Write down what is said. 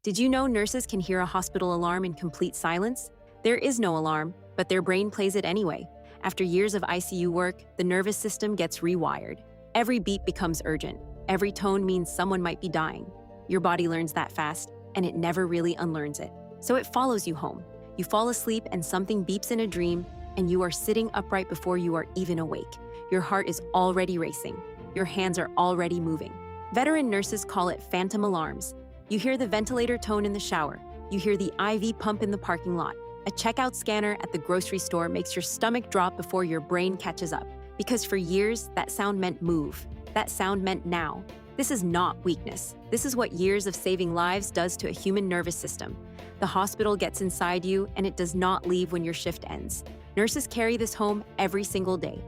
Did you know nurses can hear a hospital alarm in complete silence? There is no alarm, but their brain plays it anyway. After years of ICU work, the nervous system gets rewired. Every beat becomes urgent. Every tone means someone might be dying. Your body learns that fast, and it never really unlearns it. So it follows you home. You fall asleep and something beeps in a dream, and you are sitting upright before you are even awake. Your heart is already racing. Your hands are already moving. Veteran nurses call it phantom alarms. You hear the ventilator tone in the shower. You hear the IV pump in the parking lot. A checkout scanner at the grocery store makes your stomach drop before your brain catches up. Because for years, that sound meant move. That sound meant now. This is not weakness. This is what years of saving lives does to a human nervous system. The hospital gets inside you, and it does not leave when your shift ends. Nurses carry this home every single day.